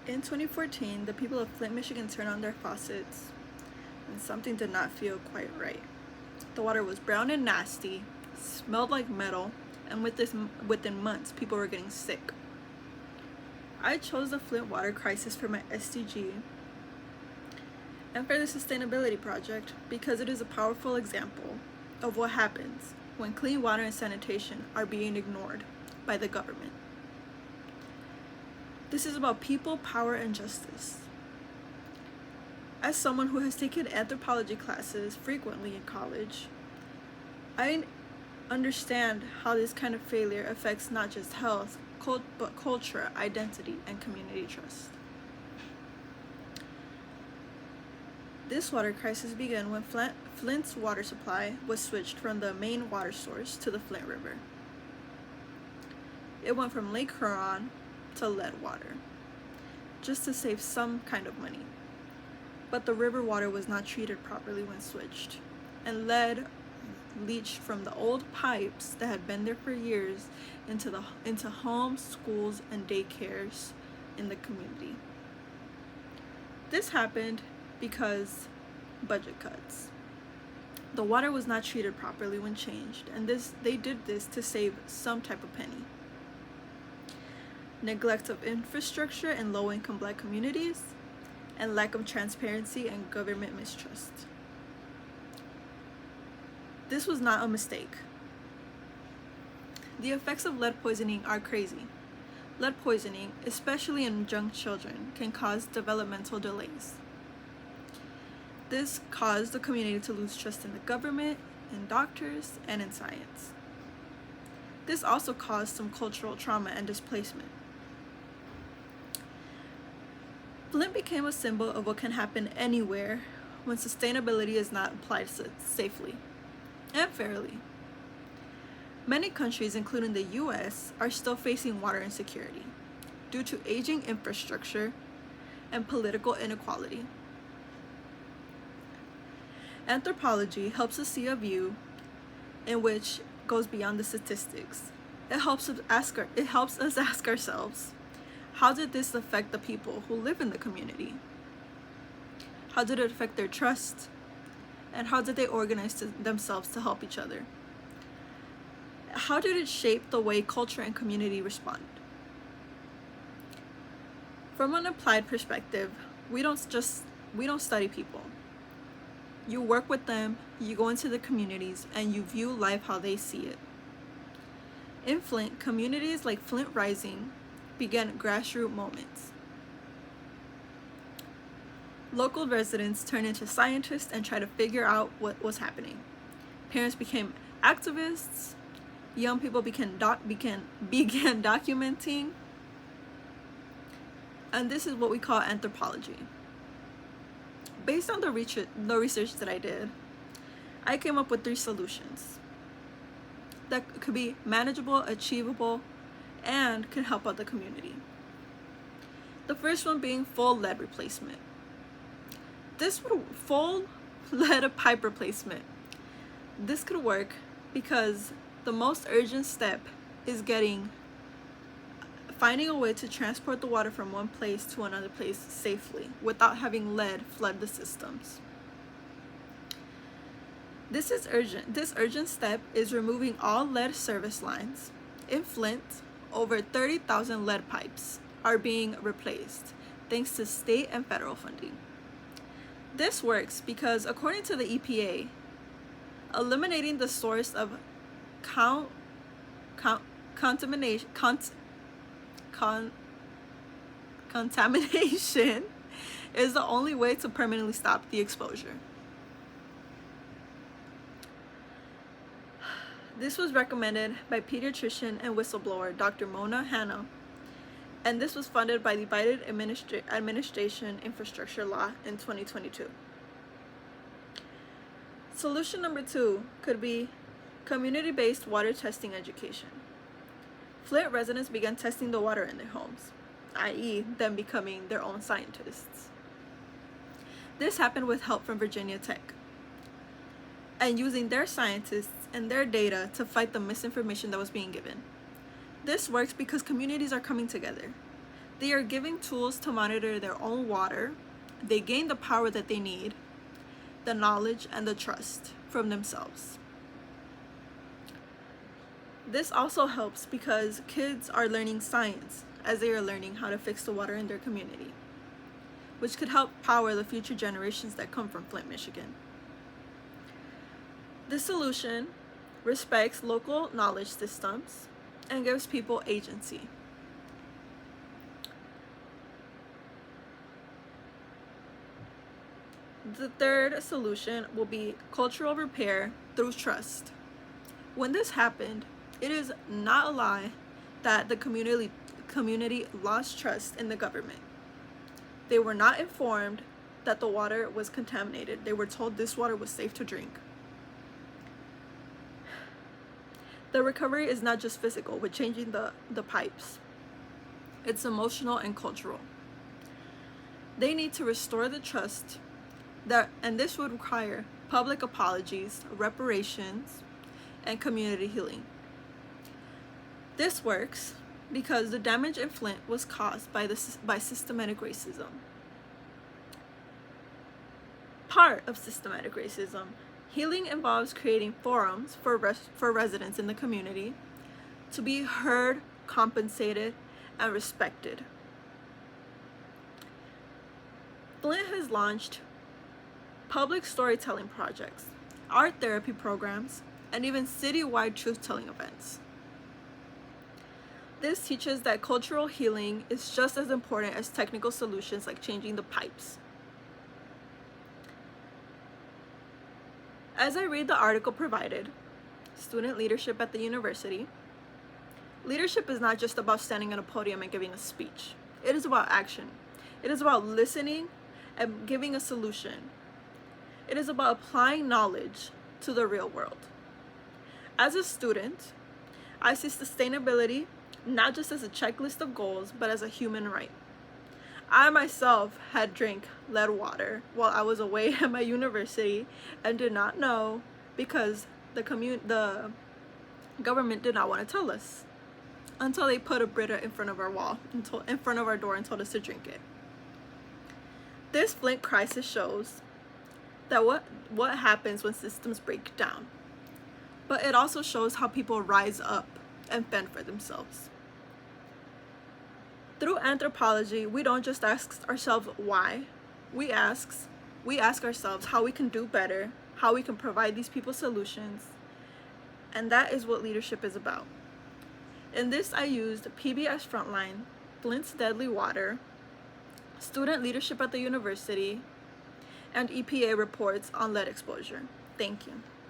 In 2014, the people of Flint, Michigan turned on their faucets, and something did not feel quite right. The water was brown and nasty, smelled like metal, and within months, people were getting sick. I chose the Flint water crisis for my SDG and for the sustainability project because it is a powerful example of what happens when clean water and sanitation are being ignored by the government. This is about people, power, and justice. As someone who has taken anthropology classes frequently in college, I understand how this kind of failure affects not just health, but culture, identity, and community trust. This water crisis began when Flint's water supply was switched from the main water source to the Flint River. It went from Lake Huron to lead water, just to save some kind of money. But the river water was not treated properly when switched, and lead leached from the old pipes that had been there for years into homes, schools, and daycares in the community. This happened because budget cuts. The water was not treated properly when changed, and they did this to save some type of penny. Neglect of infrastructure in low-income Black communities, and lack of transparency and government mistrust. This was not a mistake. The effects of lead poisoning are crazy. Lead poisoning, especially in young children, can cause developmental delays. This caused the community to lose trust in the government, in doctors, and in science. This also caused some cultural trauma and displacement. Flint became a symbol of what can happen anywhere when sustainability is not applied safely and fairly. Many countries, including the US, are still facing water insecurity due to aging infrastructure and political inequality. Anthropology helps us see a view in which goes beyond the statistics. It helps us ask ourselves, how did this affect the people who live in the community? How did it affect their trust? And how did they organize themselves to help each other? How did it shape the way culture and community respond? From an applied perspective, we don't study people. You work with them, you go into the communities, and you view life how they see it. In Flint, communities like Flint Rising began grassroots moments. Local residents turned into scientists and tried to figure out what was happening. Parents became activists. Young people began documenting. And this is what we call anthropology. Based on the research that I did, I came up with 3 solutions that could be manageable, achievable, and could help out the community. The first one being full lead replacement. Full lead pipe replacement. This could work because the most urgent step is finding a way to transport the water from one place to another place safely without having lead flood the systems. This urgent step is removing all lead service lines. In Flint, over 30,000 lead pipes are being replaced thanks to state and federal funding. This works because, according to the EPA, eliminating the source of contamination is the only way to permanently stop the exposure. This was recommended by pediatrician and whistleblower Dr. Mona Hanna, and this was funded by the Biden administration infrastructure law in 2022. Solution number 2 could be community-based water testing education. Flint residents began testing the water in their homes, i.e., them becoming their own scientists. This happened with help from Virginia Tech, and using their scientists and their data to fight the misinformation that was being given. This works because communities are coming together. They are given tools to monitor their own water. They gain the power that they need, the knowledge, and the trust from themselves. This also helps because kids are learning science as they are learning how to fix the water in their community, which could help power the future generations that come from Flint, Michigan. This solution respects local knowledge systems and gives people agency. The third solution will be cultural repair through trust. When this happened, it is not a lie that the community lost trust in the government. They were not informed that the water was contaminated. They were told this water was safe to drink. The recovery is not just physical with changing the pipes. It's emotional and cultural. They need to restore the trust and this would require public apologies, reparations, and community healing. This works because the damage in Flint was caused by systematic racism. Part of systematic racism, healing involves creating forums for residents in the community to be heard, compensated, and respected. Flint has launched public storytelling projects, art therapy programs, and even citywide truth-telling events. This teaches that cultural healing is just as important as technical solutions like changing the pipes. As I read the article provided, Student Leadership at the University, leadership is not just about standing on a podium and giving a speech. It is about action. It is about listening and giving a solution. It is about applying knowledge to the real world. As a student, I see sustainability not just as a checklist of goals, but as a human right. I myself had drank lead water while I was away at my university and did not know because the government did not want to tell us until they put a Brita in front of our door and told us to drink it. This Flint crisis shows that what happens when systems break down, but it also shows how people rise up and fend for themselves. Through anthropology, we don't just ask ourselves why, we ask ourselves how we can do better, how we can provide these people solutions, and that is what leadership is about. In this, I used PBS Frontline, Flint's Deadly Water, Student Leadership at the University, and EPA reports on lead exposure. Thank you.